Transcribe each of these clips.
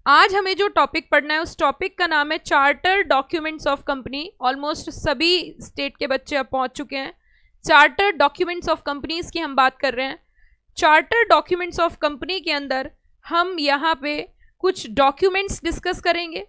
आज हमें जो टॉपिक पढ़ना है उस टॉपिक का नाम है charter documents of company. Almost सभी स्टेट के बच्चे अब पहुंच चुके हैं। चार्टर डॉक्यूमेंट्स ऑफ कंपनीज की हम बात कर रहे हैं। चार्टर डॉक्यूमेंट्स ऑफ कंपनी के अंदर हम यहाँ पे कुछ डॉक्यूमेंट्स डिस्कस करेंगे।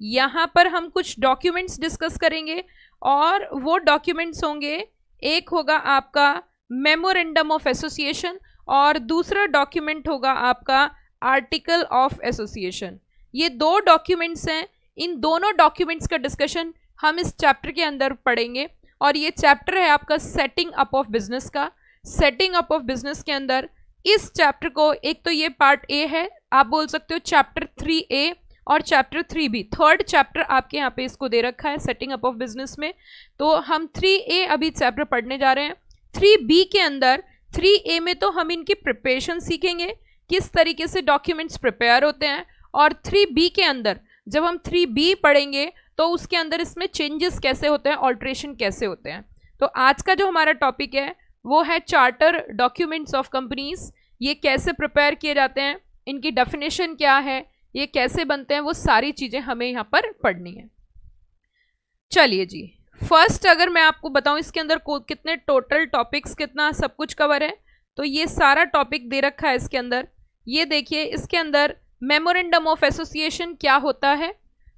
यहाँ पर हम कुछ डॉक्यूमेंट्स डिस्कस करेंगे और वो डॉक्यूमेंट्स होंगे, एक होगा आपका मेमोरेंडम ऑफ एसोसिएशन और दूसरा डॉक्यूमेंट होगा आपका आर्टिकल ऑफ एसोसिएशन। ये दो डॉक्यूमेंट्स हैं। इन दोनों डॉक्यूमेंट्स का डिस्कशन हम इस चैप्टर के अंदर पढ़ेंगे और ये चैप्टर है आपका सेटिंग अप ऑफ बिजनेस का। सेटिंग अप ऑफ बिजनेस के अंदर इस चैप्टर को, एक तो ये पार्ट ए है, आप बोल सकते हो चैप्टर 3A और चैप्टर 3B। थर्ड चैप्टर आपके यहाँ पे इसको दे रखा है सेटिंग अप ऑफ बिजनेस में। तो हम 3A अभी चैप्टर पढ़ने जा रहे हैं। 3B के अंदर 3A में तो हम इनकी प्रिपरेशन सीखेंगे, किस तरीके से डॉक्यूमेंट्स प्रिपेयर होते हैं, और 3B के अंदर जब हम 3B पढ़ेंगे तो उसके अंदर इसमें चेंजेस कैसे होते हैं, ऑल्ट्रेशन कैसे होते हैं। तो आज का जो हमारा टॉपिक है वो है चार्टर डॉक्यूमेंट्स ऑफ कंपनीज। ये कैसे प्रिपेयर किए जाते हैं, इनकी डेफिनेशन क्या है, ये कैसे बनते हैं, वो सारी चीज़ें हमें यहाँ पर पढ़नी है। चलिए जी, फर्स्ट अगर मैं आपको बताऊँ इसके अंदर कितने टोटल टॉपिक्स, कितना सब कुछ कवर है, तो ये सारा टॉपिक दे रखा है इसके अंदर। ये देखिए, इसके अंदर मेमोरेंडम ऑफ एसोसिएशन क्या होता है,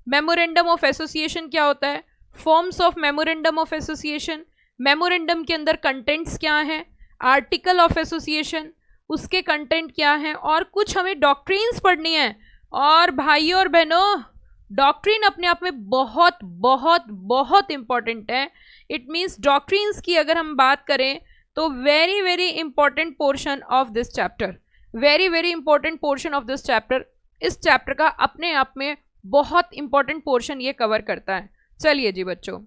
मेमोरेंडम ऑफ एसोसिएशन क्या होता है, forms of memorandum of association, memorandum के अंदर कंटेंट्स क्या हैं, आर्टिकल ऑफ एसोसिएशन उसके कंटेंट क्या हैं, और कुछ हमें डॉक्ट्रिन्स पढ़नी है। और भाइयों और बहनों, डॉक्ट्रिन अपने आप में बहुत बहुत बहुत इंपॉर्टेंट है। इट मीन्स डॉक्ट्रिन्स की अगर हम बात करें तो very very important portion of this chapter, very very important portion of this chapter. इस चैप्टर का अपने आप में बहुत इंपॉर्टेंट पोर्शन ये कवर करता है। चलिए जी बच्चों,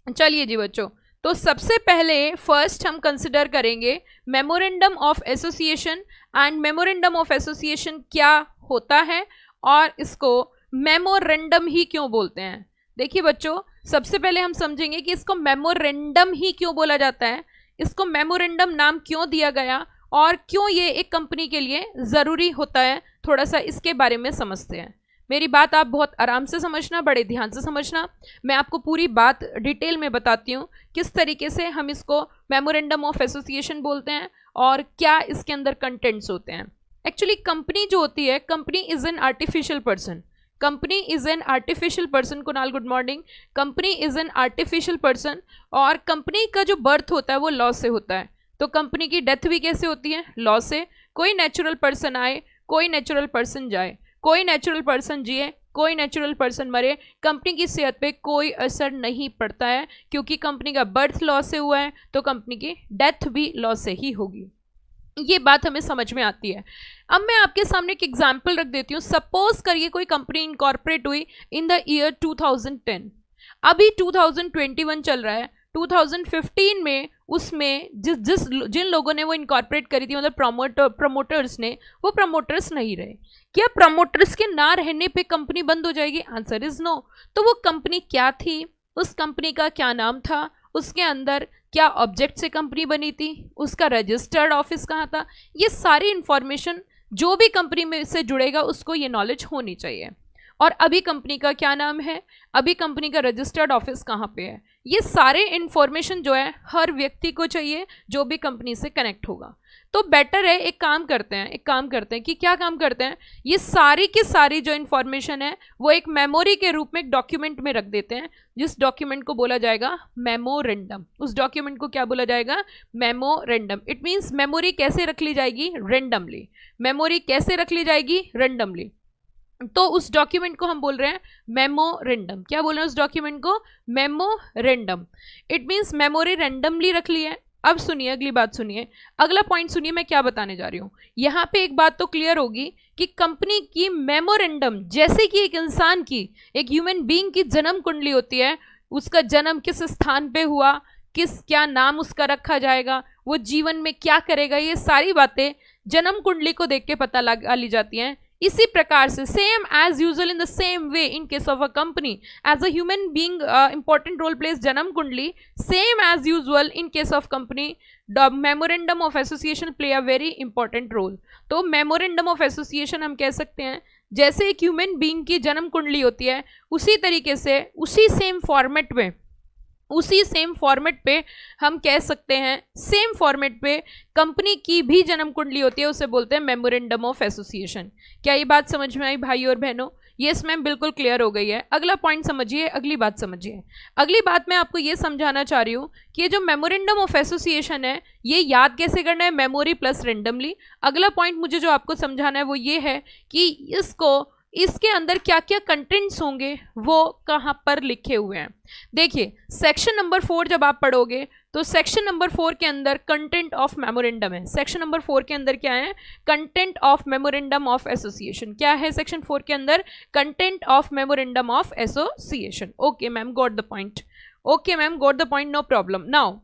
चलिए जी बच्चों, तो सबसे पहले फर्स्ट हम कंसिडर करेंगे memorandum of association. And memorandum of association क्या होता है और इसको मेमोरेंडम ही क्यों बोलते हैं। देखिए बच्चों, सबसे पहले हम समझेंगे कि इसको मेमोरेंडम ही क्यों बोला जाता है, इसको मेमोरेंडम नाम क्यों दिया गया और क्यों ये एक कंपनी के लिए ज़रूरी होता है। थोड़ा सा इसके बारे में समझते हैं। मेरी बात आप बहुत आराम से समझना, बड़े ध्यान से समझना। मैं आपको पूरी बात डिटेल में बताती हूँ किस तरीके से हम इसको मेमोरेंडम ऑफ एसोसिएशन बोलते हैं और क्या इसके अंदर कंटेंट्स होते हैं। एक्चुअली कंपनी जो होती है, company is an artificial person. Company is an artificial person. Kunal good morning. Company is an artificial person और कंपनी का जो बर्थ होता है वो लॉ से होता है। तो कंपनी की डेथ भी कैसे होती है, लॉ से। कोई नेचुरल पर्सन आए, कोई नेचुरल पर्सन जाए, कोई नेचुरल पर्सन जिए, कोई नेचुरल पर्सन मरे, कंपनी की सेहत पे कोई असर नहीं पड़ता है, क्योंकि कंपनी का बर्थ लॉ से हुआ है तो कंपनी की डेथ भी लॉ से ही होगी। ये बात हमें समझ में आती है। अब मैं आपके सामने एक एग्जाम्पल रख देती हूँ। सपोज करिए कोई कंपनी इनकॉर्पोरेट हुई इन द ईयर 2010। अभी 2021 चल रहा है। 2015 में उसमें जिन लोगों ने वो इनकॉर्पोरेट करी थी, मतलब प्रमोटर्स ने, वो प्रमोटर्स नहीं रहे। क्या प्रमोटर्स के ना रहने पे कंपनी बंद हो जाएगी? Answer is no. तो वो कंपनी क्या थी, उस कंपनी का क्या नाम था, उसके अंदर क्या ऑब्जेक्ट से कंपनी बनी थी, उसका रजिस्टर्ड ऑफिस कहाँ था, ये सारी इंफॉर्मेशन जो भी कंपनी में से जुड़ेगा उसको ये नॉलेज होनी चाहिए। और अभी कंपनी का क्या नाम है, अभी कंपनी का रजिस्टर्ड ऑफिस कहाँ पे है, ये सारे इंफॉर्मेशन जो है हर व्यक्ति को चाहिए जो भी कंपनी से कनेक्ट होगा। तो बेटर है, एक काम करते हैं कि क्या काम करते हैं, ये सारी की सारी जो इन्फॉर्मेशन है वो एक मेमोरी के रूप में एक डॉक्यूमेंट में रख देते हैं, जिस डॉक्यूमेंट को बोला जाएगा मेमोरेंडम। उस डॉक्यूमेंट को क्या बोला जाएगा? मेमोरेंडम। इट मीन्स मेमोरी कैसे रख ली जाएगी? रेंडमली। मेमोरी कैसे रख ली जाएगी? रेंडमली। तो उस डॉक्यूमेंट को हम बोल रहे हैं मेमोरेंडम। क्या बोल रहे हैं उस डॉक्यूमेंट को? Memorandum. It means memory randomly रख ली है। अब सुनिए, अगली बात सुनिए, अगला पॉइंट सुनिए, मैं क्या बताने जा रही हूँ। यहाँ पे एक बात तो क्लियर होगी कि कंपनी की मेमोरेंडम, जैसे कि एक इंसान की, एक ह्यूमन बीइंग की जन्म कुंडली होती है, उसका जन्म किस स्थान पे हुआ, क्या नाम उसका रखा जाएगा, वो जीवन में क्या करेगा, ये सारी बातें जन्म कुंडली को देख के पता लगा ली जाती हैं। इसी प्रकार से same as usual in the same way in case of a company as a human being important role plays जन्म कुंडली, same as usual in case of company memorandum of association play a very important role. तो memorandum of association हम कह सकते हैं जैसे एक human being की जन्म कुंडली होती है, उसी तरीके से उसी सेम फॉर्मेट पे हम कह सकते हैं, सेम फॉर्मेट पे कंपनी की भी जन्म कुंडली होती है, उसे बोलते हैं मेमोरेंडम ऑफ एसोसिएशन। क्या ये बात समझ में आई भाई और बहनों? यस मैम, बिल्कुल क्लियर हो गई है। अगला पॉइंट समझिए, अगली बात समझिए। अगली बात मैं आपको ये समझाना चाह रही हूँ कि ये जो मेमोरेंडम ऑफ एसोसिएशन है, ये याद कैसे करना है? Memory plus randomly. अगला पॉइंट मुझे जो आपको समझाना है वो ये है कि इसके अंदर क्या क्या कंटेंट्स होंगे वो कहाँ पर लिखे हुए हैं। देखिए, सेक्शन नंबर 4 जब आप पढ़ोगे तो सेक्शन नंबर 4 के अंदर कंटेंट ऑफ मेमोरेंडम है। सेक्शन नंबर 4 के अंदर क्या है? Content of memorandum of association. क्या है सेक्शन 4 के अंदर? Content of memorandum of association. Okay ma'am, got the point. Okay ma'am, got the point, no problem. Now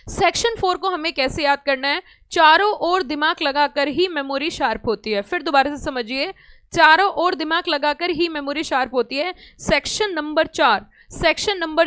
section 4 को हमें कैसे याद करना है? चारों ओर दिमाग लगाकर ही मेमोरी शार्प होती है। फिर दोबारा से समझिए, चारों ओर दिमाग लगाकर ही मेमोरी शार्प होती है। Section number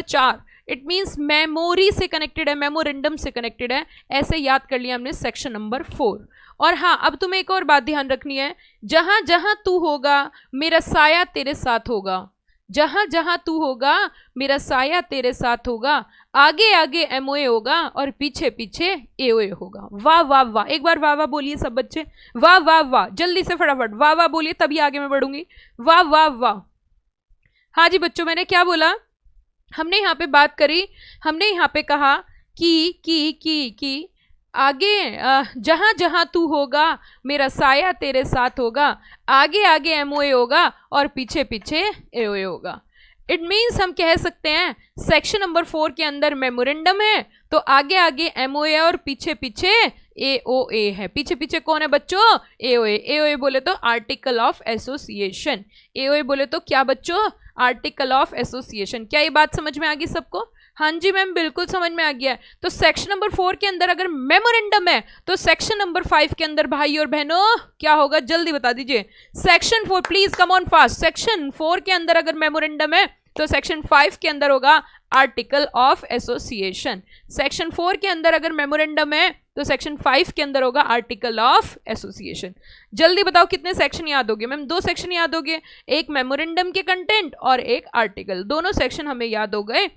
4 it means memory से कनेक्टेड है, मेमोरेंडम से कनेक्टेड है। ऐसे याद कर लिया हमने सेक्शन नंबर 4। और हाँ, अब तुम्हें एक और बात ध्यान रखनी है, जहां जहां तू होगा मेरा साया तेरे साथ होगा। जहां जहां तू होगा मेरा साया तेरे साथ होगा। आगे आगे एमओए होगा और पीछे पीछे एओए होगा। वाह वाह वाह, एक बार वाह वाह बोलिए सब बच्चे। वाह वाह वाह, जल्दी से फटाफट वाह वाह बोलिए, तभी आगे मैं बढ़ूंगी। वाह वाह वाह। हाँ जी बच्चों, मैंने क्या बोला? हमने यहाँ पे बात करी, हमने यहाँ पे कहा कि आगे जहां जहां तू होगा मेरा साया तेरे साथ होगा। आगे आगे एमओए होगा और पीछे पीछे एओए होगा। इट मीन्स हम कह सकते हैं सेक्शन नंबर 4 के अंदर मेमोरेंडम है तो आगे आगे एमओए और पीछे पीछे एओए है। पीछे पीछे कौन है बच्चों? एओए। एओए बोले तो आर्टिकल ऑफ एसोसिएशन। एओए बोले तो क्या बच्चों? Article of association. क्या ये बात समझ में आ गई सबको? हाँ जी मैम, बिल्कुल समझ में आ गया है। तो सेक्शन नंबर 4 के अंदर अगर मेमोरेंडम है तो सेक्शन नंबर 5 के अंदर भाई और बहनों क्या होगा? जल्दी बता दीजिए। Section 4, please come on fast. Section 4 के अंदर अगर मेमोरेंडम है तो सेक्शन 5 के अंदर होगा आर्टिकल ऑफ एसोसिएशन। सेक्शन 4 के अंदर अगर मेमोरेंडम है तो सेक्शन 5 के अंदर होगा आर्टिकल ऑफ एसोसिएशन। जल्दी बताओ कितने सेक्शन याद हो गए? मैम 2 सेक्शन याद हो गए, एक मेमोरेंडम के कंटेंट और एक आर्टिकल। दोनों सेक्शन हमें याद हो गए।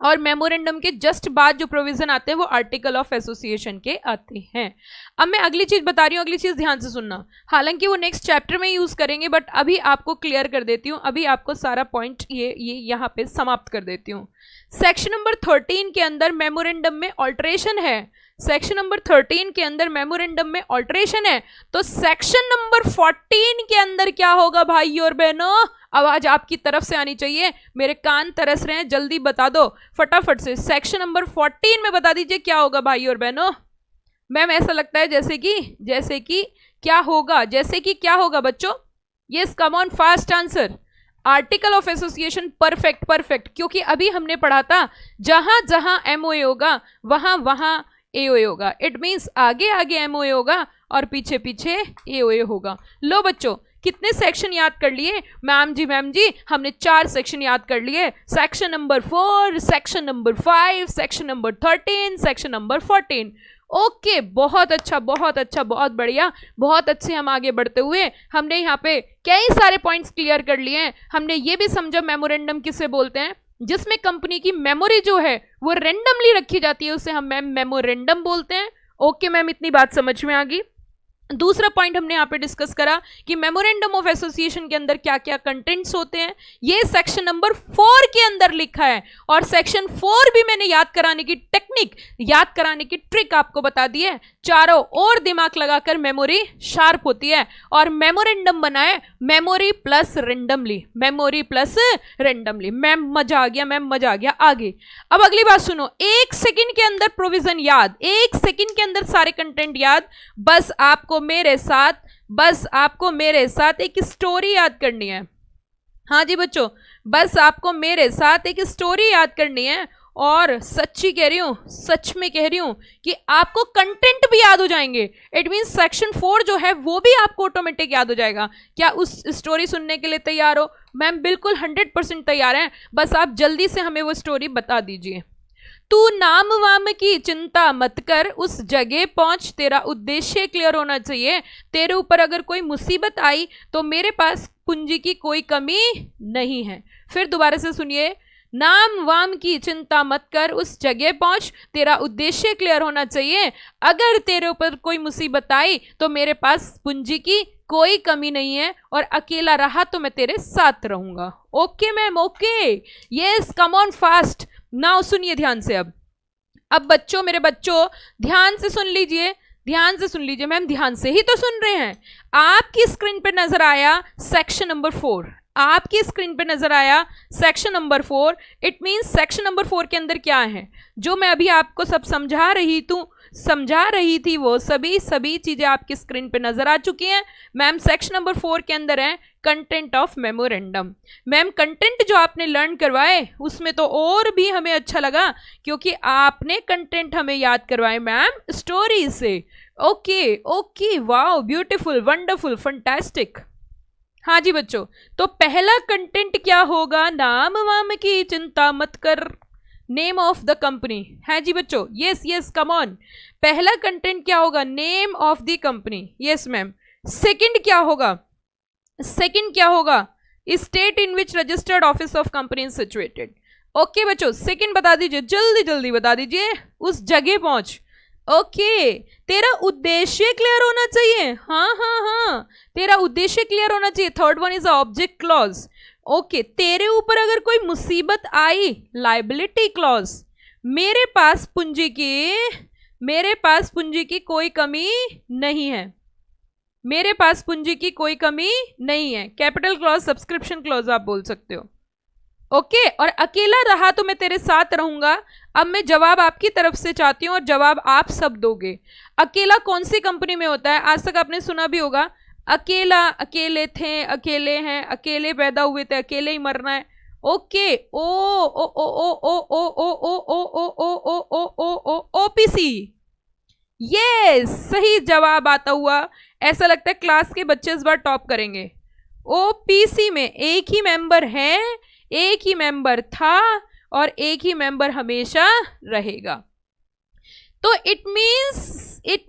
और मेमोरेंडम के जस्ट बाद जो प्रोविजन आते हैं वो आर्टिकल ऑफ एसोसिएशन के आते हैं। अब मैं अगली चीज बता रही हूँ, अगली चीज ध्यान से सुनना। हालांकि वो नेक्स्ट चैप्टर में यूज करेंगे, बट अभी आपको क्लियर कर देती हूँ, अभी आपको सारा पॉइंट ये यहाँ पे समाप्त कर देती हूँ। सेक्शन नंबर 13 के अंदर मेमोरेंडम में ऑल्टरेशन है। सेक्शन नंबर 13 के अंदर मेमोरेंडम में ऑल्टरेशन है तो सेक्शन नंबर 14 के अंदर क्या होगा भाई और बहनों? आवाज आपकी तरफ से आनी चाहिए, मेरे कान तरस रहे हैं, जल्दी बता दो फटाफट से। सेक्शन नंबर 14 में बता दीजिए क्या होगा भाई और बहनों? मैम ऐसा लगता है जैसे कि क्या होगा? जैसे कि क्या होगा बच्चों? Yes, come on fast answer. Article of association. Perfect, क्योंकि अभी हमने पढ़ा था जहां जहां एमओए होगा वहां वहां एओए होगा। इट मींस आगे आगे एमओए होगा और पीछे पीछे एओए होगा। लो बच्चों, कितने सेक्शन याद कर लिए? मैम जी हमने 4 सेक्शन याद कर लिए। Section number 4, section number 5, section number 13, section number 14। Okay, बहुत अच्छा, बहुत बढ़िया, बहुत अच्छे। हम आगे बढ़ते हुए हमने यहाँ पे कई सारे पॉइंट्स क्लियर कर लिए हैं। हमने ये भी समझा मेमोरेंडम किसे बोलते हैं, जिसमें कंपनी की मेमोरी जो है वो रेंडमली रखी जाती है, उसे हम मेमोरेंडम बोलते हैं। ओके मैम, इतनी बात समझ में आ गई। दूसरा पॉइंट हमने यहाँ पे डिस्कस करा कि मेमोरेंडम ऑफ एसोसिएशन के अंदर क्या क्या कंटेंट्स होते हैं, ये सेक्शन नंबर 4 के अंदर लिखा है। और सेक्शन 4 भी मैंने याद कराने की टेक्निक, याद कराने की ट्रिक आपको बता दी है। चारों ओर दिमाग लगाकर मेमोरी शार्प होती है और मेमोरेंडम बनाए memory plus randomly, memory plus randomly. Ma'am मजा आ गया, मैम मजा आ गया। आगे अब अगली बात सुनो। 1 सेकंड के अंदर प्रोविजन याद, 1 सेकंड के अंदर सारे कंटेंट याद। बस आपको मेरे साथ एक स्टोरी याद करनी है। हाँ जी बच्चों, बस आपको मेरे साथ एक स्टोरी याद करनी है। और सच्ची कह रही हूं, सच में कह रही हूं कि आपको कंटेंट भी याद हो जाएंगे। इट मींस सेक्शन 4 जो है वो भी आपको ऑटोमेटिक याद हो जाएगा। क्या उस स्टोरी सुनने के लिए तैयार हो? मैम बिल्कुल 100% तैयार हैं, बस आप जल्दी से हमें वो स्टोरी बता दीजिए। तू नाम वाम की चिंता मत कर, उस जगह पहुंच, तेरा उद्देश्य क्लियर होना चाहिए। तेरे ऊपर अगर कोई मुसीबत आई तो मेरे पास पूंजी की कोई कमी नहीं है। फिर दोबारा से सुनिए, नाम वाम की चिंता मत कर, उस जगह पहुंच, तेरा उद्देश्य क्लियर होना चाहिए। अगर तेरे ऊपर कोई मुसीबत आई तो मेरे पास पूंजी की कोई कमी नहीं है, और अकेला रहा तो मैं तेरे साथ रहूंगा। Okay ma'am, okay, yes, come on fast now. सुनिए ध्यान से। अब बच्चों, मेरे बच्चों ध्यान से सुन लीजिए, ध्यान से सुन लीजिए। मैम ध्यान से ही तो सुन रहे हैं। आपकी स्क्रीन पर नजर आया सेक्शन नंबर 4, आपकी स्क्रीन पे नजर आया section number 4। It means section number 4 के अंदर क्या है, जो मैं अभी आपको सब समझा रही थी वो सभी चीजें आपकी स्क्रीन पे नजर आ चुकी हैं। मैम सेक्शन नंबर 4 के अंदर है content of memorandum. Ma'am content जो आपने लर्न करवाए उसमें तो और भी हमें अच्छा लगा, क्योंकि आपने कंटेंट हमें याद करवाए मैम स्टोरी से। Okay okay, wow, beautiful, wonderful, fantastic. हाँ जी बच्चों, तो पहला कंटेंट क्या होगा, नाम वाम की चिंता मत कर, नेम ऑफ द कंपनी। है जी बच्चों, यस यस, कम ऑन। पहला कंटेंट क्या होगा, name of the company. Yes ma'am. Second क्या होगा, सेकंड क्या होगा, state in which registered office of company is situated. Okay बच्चों, सेकंड बता दीजिए, जल्दी जल्दी बता दीजिए, उस जगह पहुंच। ओके, तेरा उद्देश्य क्लियर होना चाहिए। हाँ हाँ हाँ, तेरा उद्देश्य क्लियर होना चाहिए। Third one is object clause. Okay, तेरे ऊपर अगर कोई मुसीबत आई, लायबिलिटी क्लॉज। मेरे पास पूंजी की कोई कमी नहीं है, मेरे पास पूंजी की कोई कमी नहीं है। कैपिटल क्लॉज, सब्सक्रिप्शन क्लॉज आप बोल सकते हो। ओके, और अकेला रहा तो मैं तेरे साथ रहूंगा। अब मैं जवाब आपकी तरफ से चाहती हूं और जवाब आप सब दोगे। अकेला कौन सी कंपनी में होता है, आज तक आपने सुना भी होगा, अकेला, अकेले थे, अकेले हैं, अकेले पैदा हुए थे, अकेले ही मरना है। ओके, ओ ओ ओ ओ ओ ओ ओ ओ ओ ओ ओ ओ ओ ओ ओपीसी। यस, सही जवाब आता हुआ। ऐसा लगता है क्लास के बच्चे इस बार टॉप करेंगे। ओपीसी में एक ही मेंबर है, एक ही मेंबर था और एक ही मेंबर हमेशा रहेगा। तो इट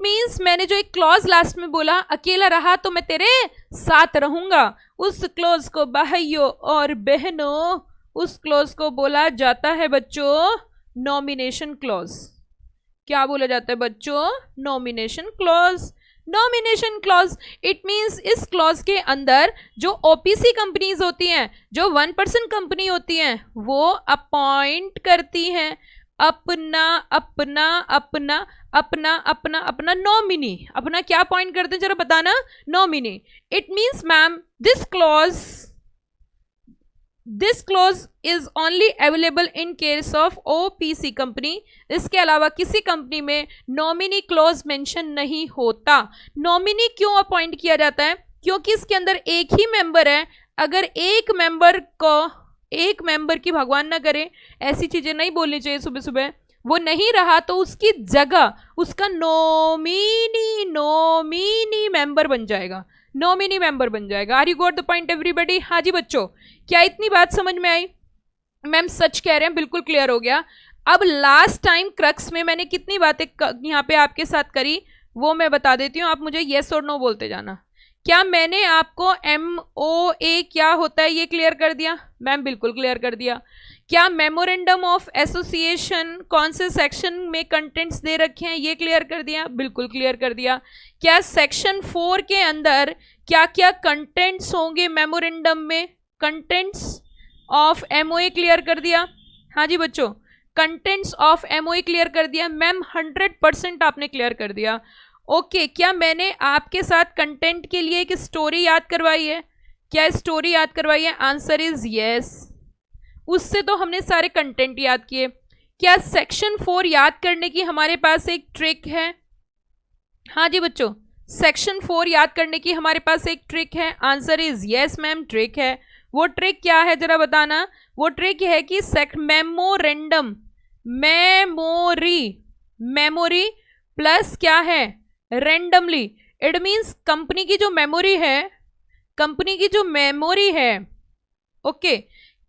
मींस मैंने जो एक क्लॉज लास्ट में बोला, अकेला रहा तो मैं तेरे साथ रहूंगा, उस क्लॉज को भाइयों और बहनों, उस क्लॉज को बोला जाता है बच्चों नॉमिनेशन क्लॉज। क्या बोला जाता है बच्चों, nomination clause. Nomination clause, it means इस क्लॉज के अंदर जो ओपीसी कंपनीज होती हैं, जो 1% कंपनी होती हैं, वो अपॉइंट करती हैं अपना अपना अपना अपना अपना अपना नॉमिनी। अपना क्या अपॉइंट करते हैं जरा बताना, nominee. It means ma'am this clause is only available in case of OPC company. इसके अलावा किसी कंपनी में नॉमिनी क्लॉज मेंशन नहीं होता। नॉमिनी क्यों अपॉइंट किया जाता है, क्योंकि इसके अंदर एक ही मेंबर है। अगर एक मेंबर की, भगवान ना करे, ऐसी चीजें नहीं बोलनी चाहिए सुबह सुबह, वो नहीं रहा तो उसकी जगह उसका नॉमिनी मेंबर बन जाएगा, नॉमिनी मेंबर बन जाएगा। Are you got the point everybody? हाँ जी बच्चों, क्या इतनी बात समझ में आई? मैम सच कह रहे हैं, बिल्कुल क्लियर हो गया। अब लास्ट टाइम क्रक्स में मैंने कितनी बातें यहाँ पे आपके साथ करी वो मैं बता देती हूँ, आप मुझे येस और नो बोलते जाना। क्या मैंने आपको MOA क्या होता है ये क्लियर कर दिया? मैम बिल्कुल क्लियर कर दिया। क्या मेमोरेंडम ऑफ एसोसिएशन कौन से सेक्शन में कंटेंट्स दे रखे हैं ये क्लियर कर दिया? बिल्कुल क्लियर कर दिया। क्या सेक्शन 4 के अंदर क्या क्या कंटेंट्स होंगे मेमोरेंडम में? कंटेंट्स ऑफ MOA क्लियर कर दिया। हाँ जी बच्चों, कंटेंट्स ऑफ MOA क्लियर कर दिया। मैम 100% आपने क्लियर कर दिया। ओके, क्या मैंने आपके साथ कंटेंट के लिए एक स्टोरी याद करवाई है? क्या स्टोरी याद करवाई है? Answer is yes. उससे तो हमने सारे कंटेंट याद किए। क्या सेक्शन 4 याद करने की हमारे पास एक ट्रिक है? हाँ जी बच्चों, सेक्शन 4 याद करने की हमारे पास एक ट्रिक है। Answer is yes ma'am, trick है। वो ट्रिक क्या है जरा बताना? वो ट्रिक है कि मेमोरेंडम, मेमोरी प्लस क्या है? रेंडमली। इट मीन्स कंपनी की जो मेमोरी है, ओके,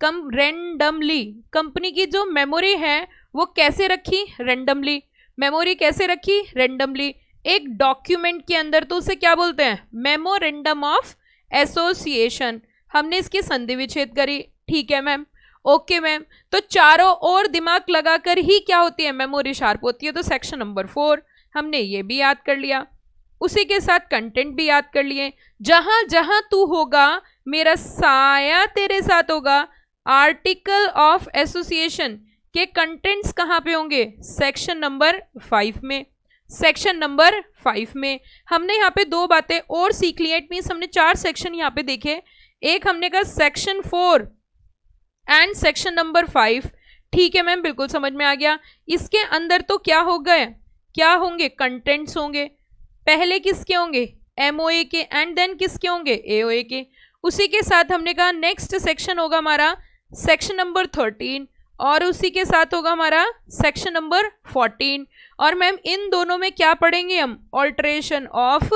रेंडमली कंपनी की जो मेमोरी है वो कैसे रखी? रेंडमली। मेमोरी कैसे रखी? रेंडमली। एक डॉक्यूमेंट के अंदर तो उसे क्या बोलते हैं? Memorandum of association. हमने इसकी संधि विच्छेद करी, ठीक है मैम, ओके मैम। तो चारों ओर दिमाग लगाकर ही क्या होती है? मेमोरी शार्प होती है। तो सेक्शन नंबर 4 हमने ये भी याद कर लिया, उसी के साथ कंटेंट भी याद कर लिए। जहां जहां तू होगा मेरा साया तेरे साथ होगा। आर्टिकल ऑफ एसोसिएशन के कंटेंट्स कहां पे होंगे? सेक्शन नंबर 5 में। सेक्शन नंबर 5 में हमने यहाँ पे 2 बातें और सीख ली। इट मीन्स हमने 4 सेक्शन यहाँ पे देखे। एक हमने कहा सेक्शन 4 एंड सेक्शन नंबर 5, ठीक है मैम, बिल्कुल समझ में आ गया। इसके अंदर तो क्या हो गए? क्या होंगे? कंटेंट्स होंगे। पहले किसके होंगे? एमओए के, एंड देन किसके होंगे? एओए के। उसी के साथ हमने कहा नेक्स्ट सेक्शन होगा हमारा सेक्शन नंबर 13, और उसी के साथ होगा हमारा सेक्शन नंबर 14। और मैम इन दोनों में क्या पढ़ेंगे हम? Alteration of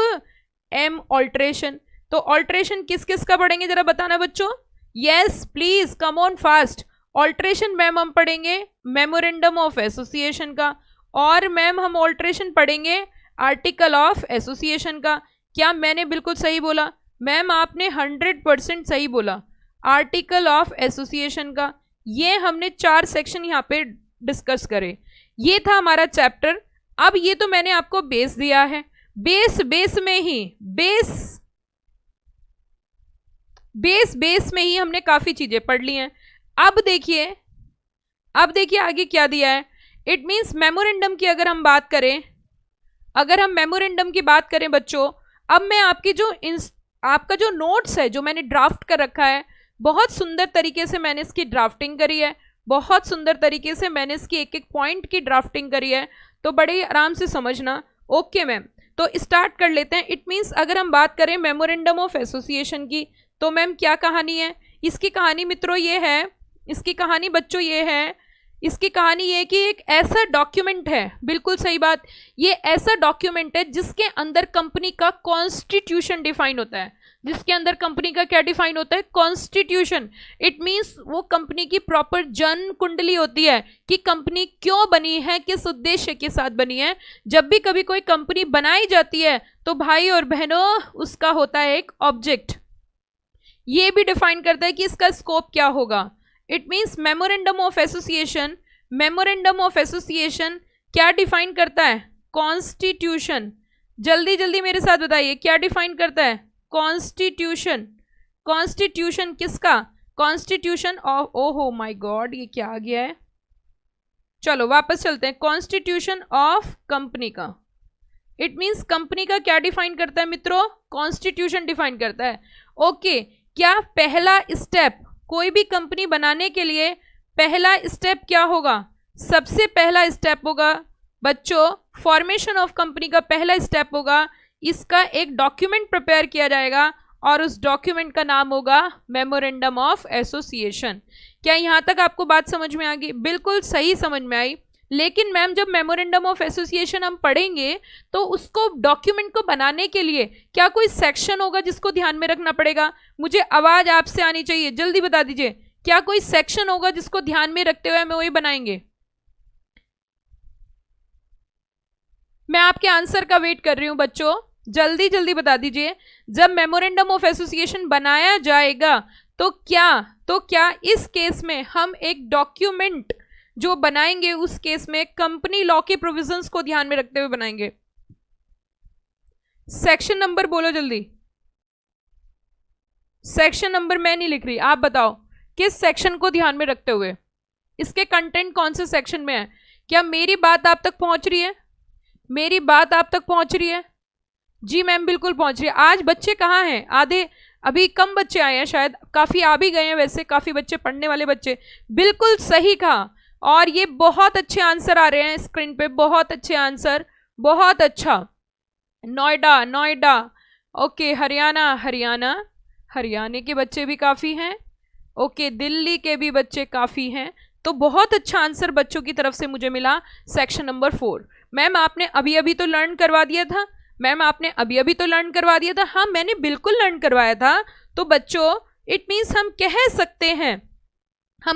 M alteration. तो ऑल्टरेशन किस किस का पढ़ेंगे जरा बताना बच्चों? Yes please come on fast. Alteration ma'am हम पढ़ेंगे मेमोरेंडम ऑफ एसोसिएशन का, और मैम हम ऑल्टरेशन पढ़ेंगे आर्टिकल ऑफ एसोसिएशन का। क्या मैंने बिल्कुल सही बोला? मैम आपने 100% सही बोला, आर्टिकल ऑफ एसोसिएशन का। ये हमने 4 सेक्शन यहाँ पे डिस्कस करे। ये था हमारा चैप्टर। अब ये तो मैंने आपको बेस दिया है, बेस में ही हमने काफी चीजें पढ़ ली हैं। अब देखिए आगे क्या दिया है। इट मीन्स मेमोरेंडम की अगर हम बात करें, मेमोरेंडम की बात करें बच्चों, अब मैं आपका जो नोट्स है जो मैंने ड्राफ्ट कर रखा है, बहुत सुंदर तरीके से मैंने इसकी ड्राफ्टिंग करी है, बहुत सुंदर तरीके से मैंने इसकी एक एक पॉइंट की ड्राफ्टिंग करी है, तो बड़े आराम से समझना। ओके मैम, तो स्टार्ट कर लेते हैं। इट मीन्स अगर हम बात करें मेमोरेंडम ऑफ एसोसिएशन की, तो मैम क्या कहानी है इसकी? कहानी मित्रों ये है, इसकी कहानी बच्चों ये है, इसकी कहानी ये कि एक ऐसा डॉक्यूमेंट है, बिल्कुल सही बात, ये ऐसा डॉक्यूमेंट है जिसके अंदर कंपनी का कॉन्स्टिट्यूशन डिफाइन होता है। जिसके अंदर कंपनी का क्या डिफाइन होता है? कॉन्स्टिट्यूशन। इट मीन्स वो कंपनी की प्रॉपर जन कुंडली होती है कि कंपनी क्यों बनी है, किस उद्देश्य के साथ बनी है। जब भी कभी कोई कंपनी बनाई जाती है तो भाई और बहनों उसका होता है एक ऑब्जेक्ट, ये भी डिफाइन करता है कि इसका स्कोप क्या होगा। It means memorandum of association क्या डिफाइन करता है? कॉन्स्टिट्यूशन। जल्दी जल्दी मेरे साथ बताइए, क्या डिफाइन करता है? कॉन्स्टिट्यूशन। कॉन्स्टिट्यूशन किसका? कॉन्स्टिट्यूशन ऑफ, ओहो माय गॉड ये क्या आ गया है, चलो वापस चलते हैं। कॉन्स्टिट्यूशन ऑफ कंपनी का। इट मीन्स कंपनी का क्या डिफाइन करता है मित्रों? कॉन्स्टिट्यूशन डिफाइन करता है। ओके, क्या पहला स्टेप कोई भी कंपनी बनाने के लिए पहला स्टेप क्या होगा? सबसे पहला स्टेप होगा बच्चों, फॉर्मेशन ऑफ कंपनी का पहला स्टेप होगा, इसका एक डॉक्यूमेंट प्रिपेयर किया जाएगा और उस डॉक्यूमेंट का नाम होगा मेमोरेंडम ऑफ एसोसिएशन। क्या यहाँ तक आपको बात समझ में आ गई? बिल्कुल सही समझ में आई। लेकिन मैम जब मेमोरेंडम ऑफ एसोसिएशन हम पढ़ेंगे तो उसको डॉक्यूमेंट को बनाने के लिए क्या कोई सेक्शन होगा जिसको ध्यान में रखना पड़ेगा? मुझे आवाज आपसे आनी चाहिए, जल्दी बता दीजिए, क्या कोई सेक्शन होगा जिसको ध्यान में रखते हुए हमें वही बनाएंगे? मैं आपके आंसर का वेट कर रही हूं बच्चों, जल्दी जल्दी बता दीजिए। जब मेमोरेंडम ऑफ एसोसिएशन बनाया जाएगा तो क्या इस केस में हम एक डॉक्यूमेंट जो बनाएंगे उस केस में कंपनी लॉ के प्रोविजंस को ध्यान में रखते हुए बनाएंगे? सेक्शन नंबर बोलो जल्दी। सेक्शन नंबर मैं नहीं लिख रही, आप बताओ किस सेक्शन को ध्यान में रखते हुए, इसके कंटेंट कौन से सेक्शन में है? क्या मेरी बात आप तक पहुंच रही है? मेरी बात आप तक पहुंच रही है? जी मैम बिल्कुल पहुंच रही है। आज बच्चे कहाँ हैं? आधे, अभी कम बच्चे आए हैं, शायद काफी आ भी गए हैं, वैसे काफी बच्चे पढ़ने वाले बच्चे। बिल्कुल सही कहा, और ये बहुत अच्छे आंसर आ रहे हैं स्क्रीन पे, बहुत अच्छे आंसर, बहुत अच्छा। नोएडा, ओके, हरियाणा के बच्चे भी काफी हैं, ओके, दिल्ली के भी बच्चे काफी हैं। तो बहुत अच्छा आंसर बच्चों की तरफ से मुझे मिला सेक्शन नंबर 4। मैम आपने अभी तो लर्न करवा दिया था, हाँ मैंने बिल्कुल लर्न करवाया था। तो बच्चों इट मीन्स हम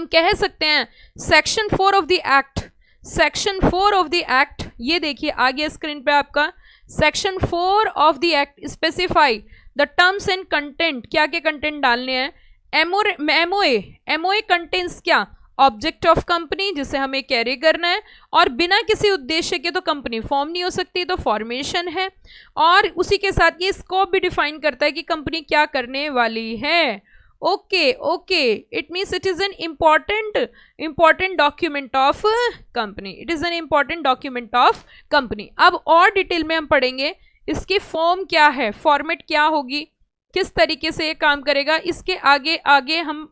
कह सकते हैं section 4 of the act, section 4 of the act, ये देखिए आगे स्क्रीन पे आपका section 4 of the act specify the terms and content, क्या क्या कंटेंट डालने हैं। एमओए कंटेंट्स क्या, ऑब्जेक्ट ऑफ कंपनी जिसे हमें कैरी करना है, और बिना किसी उद्देश्य के तो कंपनी फॉर्म नहीं हो सकती, तो फॉर्मेशन है। और उसी के साथ ये स्कोप भी डिफाइन करता है कि कंपनी क्या करने वाली है। Okay, it means it is an important document of company, it is an important document of company. अब और डिटेल में हम पढ़ेंगे इसकी फॉर्म क्या है, फॉर्मेट क्या होगी, किस तरीके से ये काम करेगा, इसके आगे आगे हम